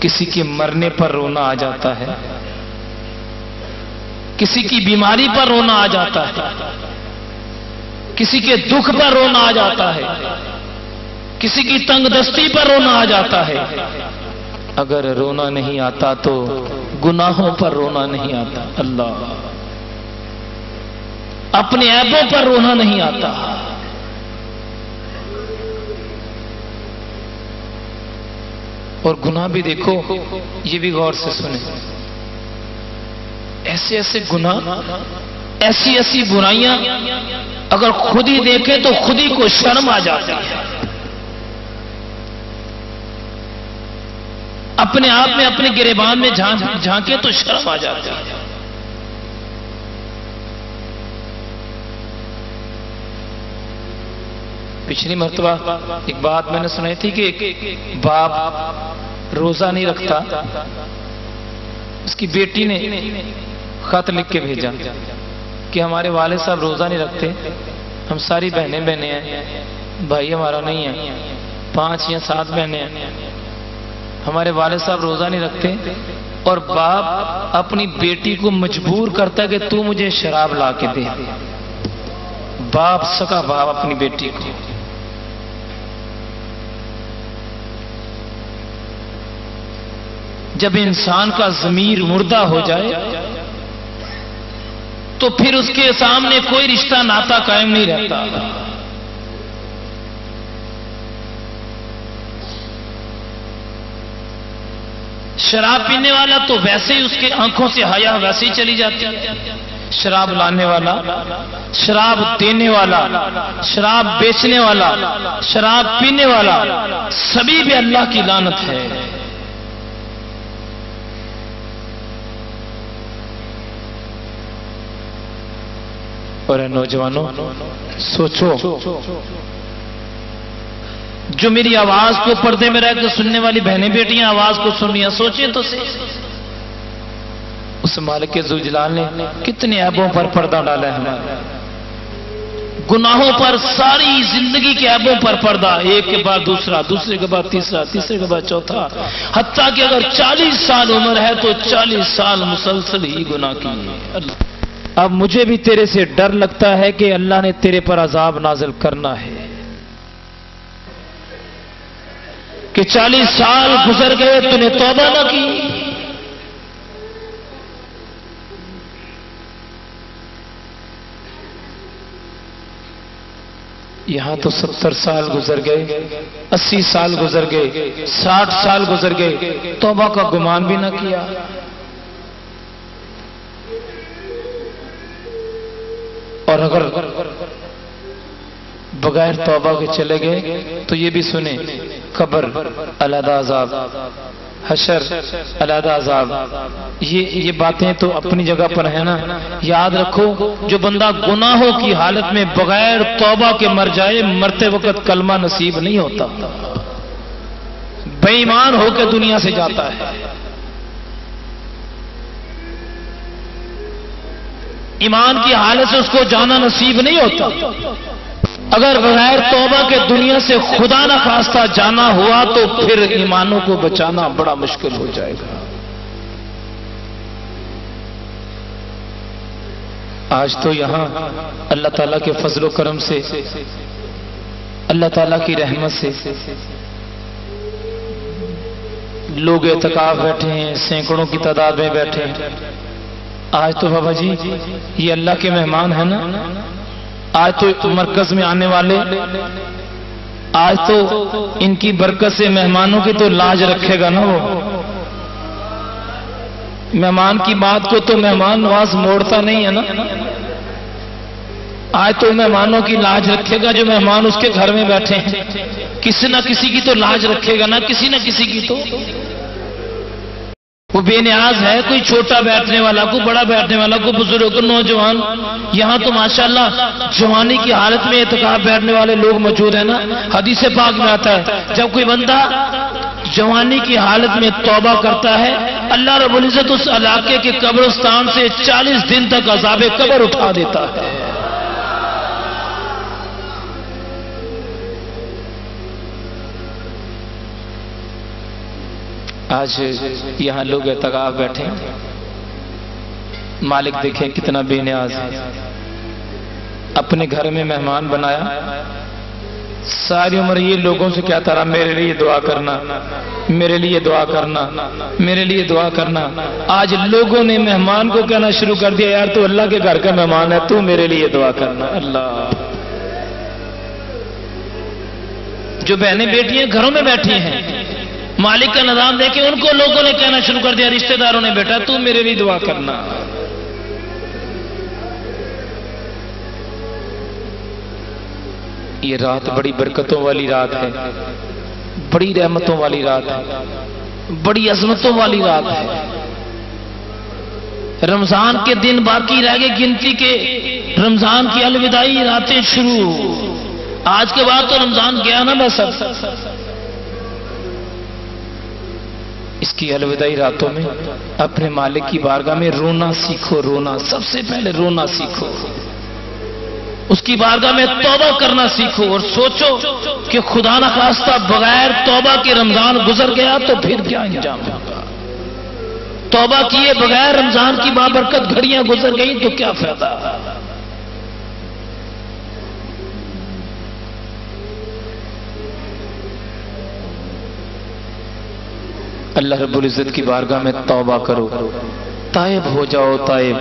کسی کے مرنے پر رونا آ جاتا ہے، کسی کی بیماری پر رونا آ جاتا ہے، کسی کے دکھ پر رونا آ جاتا ہے، کسی کی تنگ دستی پر رونا آ جاتا ہے۔ اگر رونا نہیں آتا تو گناہوں پر رونا نہیں آتا، اللہ، اپنے عیبوں پر رونا نہیں آتا۔ اور گناہ بھی دیکھو، یہ بھی غور سے سنیں، ایسے ایسے گناہ، ایسی ایسی برائیاں اگر خود ہی دیکھیں تو خود ہی کو شرم آ جاتی ہے، اپنے آپ میں اپنے گریبان میں جھانکے تو شرم آ جاتی ہے۔ پچھلی مرتبہ ایک بات میں نے سنائی تھی کہ ایک باپ روزہ نہیں رکھتا، اس کی بیٹی نے خط لکھ کے بھیجا کہ ہمارے والد صاحب روزہ نہیں رکھتے، ہم ساری بہنیں ہیں، بھائی ہمارا نہیں ہے، 5 یا 7 بہنیں ہیں، ہمارے والد صاحب روزہ نہیں رکھتے، اور باپ اپنی بیٹی کو مجبور کرتا ہے کہ تو مجھے شراب لا کے دے۔ باپ، سکا باپ اپنی بیٹی کو۔ جب انسان کا ضمیر مردہ ہو جائے تو پھر اس کے سامنے کوئی رشتہ ناتا قائم نہیں رہتا۔ شراب پینے والا تو ویسے ہی اس کے آنکھوں سے حیا ویسے ہی چلی جاتی ہے، شراب لانے والا، شراب دینے والا، شراب بیچنے والا، شراب پینے والا، سبھی پہ اللہ کی لعنت ہے۔ اور نوجوانوں سوچو، جو میری آواز کو پردے میں رہ کے سننے والی بہنیں بیٹیاں آواز کو سن رہی ہیں، سوچیں تو اس مالک ذوالجلال نے کتنے عیبوں پر پردہ ڈالا ہے ہمارا، گناہوں پر، ساری زندگی کے عیبوں پر پردہ، ایک کے بعد دوسرا، دوسرے کے بعد تیسرا، تیسرے کے بعد چوتھا، حتیٰ کہ اگر 40 سال عمر ہے تو 40 سال مسلسل ہی گناہ کیے۔ اب مجھے بھی تیرے سے ڈر لگتا ہے کہ اللہ نے تیرے پر عذاب نازل کرنا ہے، کہ 40 سال گزر گئے تو نے توبہ نہ کی۔ یہاں تو 70 سال گزر گئے، 80 سال گزر گئے، 60 سال گزر گئے، توبہ کا گمان بھی نہ کیا۔ اور اگر بغیر توبہ کے چلے گئے تو یہ بھی سنیں، قبر علیحدہ عذاب، حشر علیحدہ عذاب، یہ باتیں تو اپنی جگہ پر ہیں نا۔ یاد رکھو، جو بندہ گناہوں کی حالت میں بغیر توبہ کے مر جائے، مرتے وقت کلمہ نصیب نہیں ہوتا، بے ایمان ہو کے دنیا سے جاتا ہے۔ ایمان کی حالت سے اس کو جانا نصیب نہیں ہوتا۔ اگر بغیر توبہ کے دنیا سے خدا نہ خواستہ جانا ہوا تو پھر ایمانوں کو بچانا بڑا مشکل ہو جائے گا۔ آج تو یہاں اللہ تعالیٰ کے فضل و کرم سے، اللہ تعالیٰ کی رحمت سے لوگ اعتکاف بیٹھے ہیں، سینکڑوں کی تعداد میں بیٹھے ہیں۔ آج تو بابا جی یہ اللہ کے مہمان ہیں نا، آج تو مرکز میں آنے والے، آج تو ان کی برکت سے مہمانوں کی تو لاج رکھے گا نا۔ وہ مہمان کی بات کو تو مہمان نواز موڑتا نہیں ہے نا، آج تو مہمانوں کی لاج رکھے گا جو مہمان اس کے گھر میں بیٹھے ہیں، کسی نہ کسی کی تو لاج رکھے گا نا، کسی نہ کسی کی تو۔ وہ بے نیاز ہے، کوئی چھوٹا بیٹھنے والا، کوئی بڑا بیٹھنے والا، کوئی بزرگ، کوئی نوجوان۔ یہاں تو ماشاءاللہ جوانی کی حالت میں اعتکاف بیٹھنے والے لوگ موجود ہیں نا۔ حدیث پاک میں آتا ہے جب کوئی بندہ جوانی کی حالت میں توبہ کرتا ہے، اللہ رب العزت اس علاقے کے قبرستان سے 40 دن تک عذاب قبر اٹھا دیتا ہے۔ آج یہاں لوگ اعتکاف بیٹھے ہیں، مالک دیکھیں کتنا بے نیاز ہے، اپنے گھر میں مہمان بنایا، ساری عمر یہ لوگوں سے کہتا رہا میرے لیے دعا کرنا، میرے لیے دعا کرنا، میرے لیے دعا کرنا۔ آج لوگوں نے مہمان کو کہنا شروع کر دیا یار تو اللہ کے گھر کا مہمان ہے، تو میرے لیے دعا کرنا۔ اللہ، جو بہنیں بیٹیاں گھروں میں بیٹھی ہیں، مالک کا نظام دیکھیں، ان کو لوگوں نے کہنا شروع کر دیا، رشتہ داروں نے، بیٹا تو میرے لیے دعا کرنا۔ یہ رات بڑی برکتوں والی رات ہے، بڑی رحمتوں والی رات ہے، بڑی عظمتوں والی رات ہے۔ رمضان کے دن باقی رہ گئے گنتی کے، رمضان کی الوداعی راتیں شروع، آج کے بعد تو رمضان گیا نا بس۔ اس کی الوداعی راتوں میں اپنے مالک کی بارگاہ میں رونا سیکھو، رونا، سب سے پہلے رونا سیکھو، اس کی بارگاہ میں توبہ کرنا سیکھو، اور سوچو کہ خدا نخواستہ بغیر توبہ کے رمضان گزر گیا تو پھر کیا انجام ہوگا، توبہ کیے بغیر رمضان کی بابرکت گھڑیاں گزر گئیں تو کیا فائدہ۔ اللہ رب العزت کی بارگاہ میں توبہ کرو، تائب ہو جاؤ، تائب۔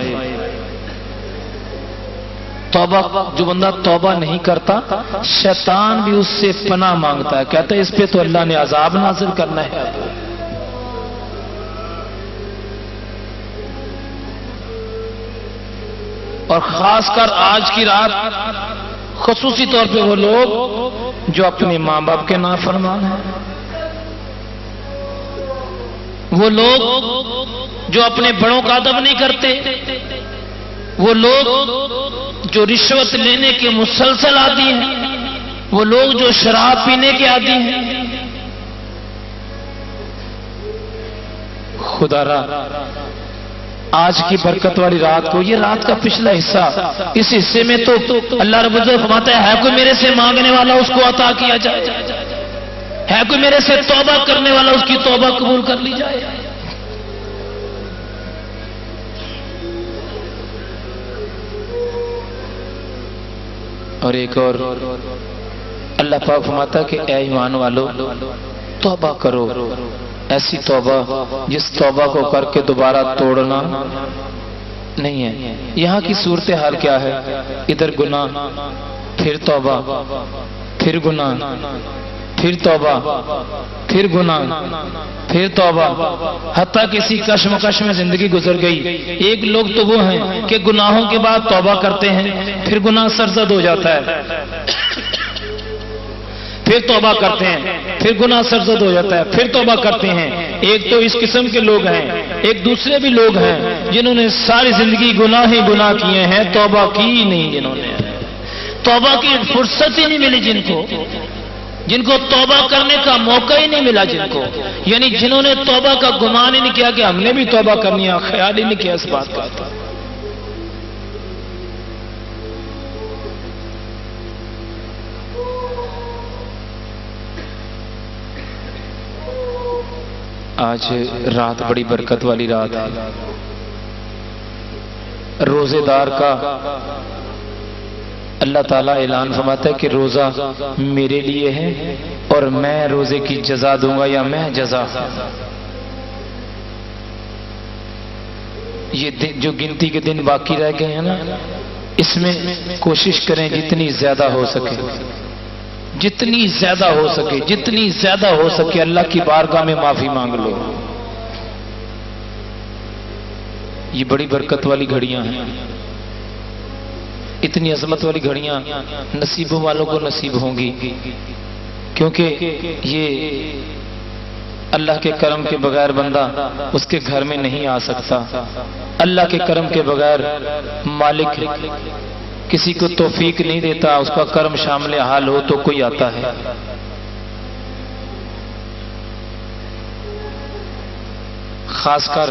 توبہ، جو بندہ توبہ نہیں کرتا شیطان بھی اس سے پناہ مانگتا ہے، کہتا ہے اس پہ تو اللہ نے عذاب نازل کرنا ہے۔ اور خاص کر آج کی رات خصوصی طور پہ وہ لوگ جو اپنے ماں باپ کے نافرمان ہیں، وہ لوگ جو اپنے بڑوں کا ادب نہیں کرتے، وہ لوگ جو رشوت لینے کے مسلسل عادی ہیں، وہ لوگ جو شراب پینے کے عادی ہیں، خدا را آج کی برکت والی رات کو، یہ رات کا پچھلا حصہ، اس حصے میں تو اللہ رب العزت فرماتا ہے کوئی میرے سے مانگنے والا اس کو عطا کیا جائے، ہے کوئی میرے سے توبہ کرنے والا اس کی توبہ قبول کر لی جائے۔ اور ایک اور اللہ پاک فرماتا ہے کہ اے ایمان والو توبہ کرو، ایسی توبہ جس توبہ کو کر کے دوبارہ توڑنا نہیں ہے۔ یہاں کی صورتحال کیا ہے؟ ادھر گناہ، پھر توبہ، پھر گناہ، پھر توبہ، پھر گناہ، پھر توبہ، حتیٰ کسی کشمکش میں زندگی گزر گئی۔ ایک لوگ تو وہ ہیں کہ گناہوں کے بعد توبہ کرتے ہیں، پھر گناہ سرزد ہو جاتا ہے، پھر توبہ کرتے ہیں، پھر گناہ سرزد ہو جاتا ہے، پھر توبہ کرتے ہیں۔ ایک تو اس قسم کے لوگ ہیں، ایک دوسرے بھی لوگ ہیں جنہوں نے ساری زندگی گناہ ہی گناہ کیے ہیں، توبہ کی نہیں، جنہوں نے توبہ کی فرصت ہی نہیں ملی، جن کو توبہ کرنے کا موقع ہی نہیں ملا، جن کو یعنی جنہوں نے توبہ کا گمان ہی نہیں کیا کہ ہم نے بھی توبہ کرنی ہے، خیال ہی نہیں کیا اس بات کا۔ آج رات بڑی برکت والی رات ہے، روزے دار کا اللہ تعالیٰ اعلان فرماتا ہے کہ روزہ میرے لیے ہے اور میں روزے کی جزا دوں گا، یا میں جزا۔ یہ جو گنتی کے دن باقی رہ گئے ہیں نا، اس میں کوشش کریں جتنی زیادہ ہو سکے، جتنی زیادہ ہو سکے، جتنی زیادہ ہو سکے اللہ کی بارگاہ میں معافی مانگ لو۔ یہ بڑی برکت والی گھڑیاں ہیں، اتنی عظمت والی گھڑیاں نصیبوں والوں کو نصیب ہوں گی، کیونکہ یہ اللہ کے کرم کے بغیر بندہ اس کے گھر میں نہیں آ سکتا، اللہ کے کرم کے بغیر مالک کسی کو توفیق نہیں دیتا، اس کا کرم شامل حال ہو تو کوئی آتا ہے۔ خاص کر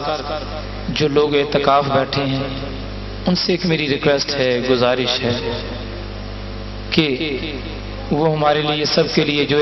جو لوگ اعتکاف بیٹھے ہیں ان سے ایک میری ریکویسٹ ہے، گزارش ہے کہ وہ ہمارے لیے سب کے لیے جو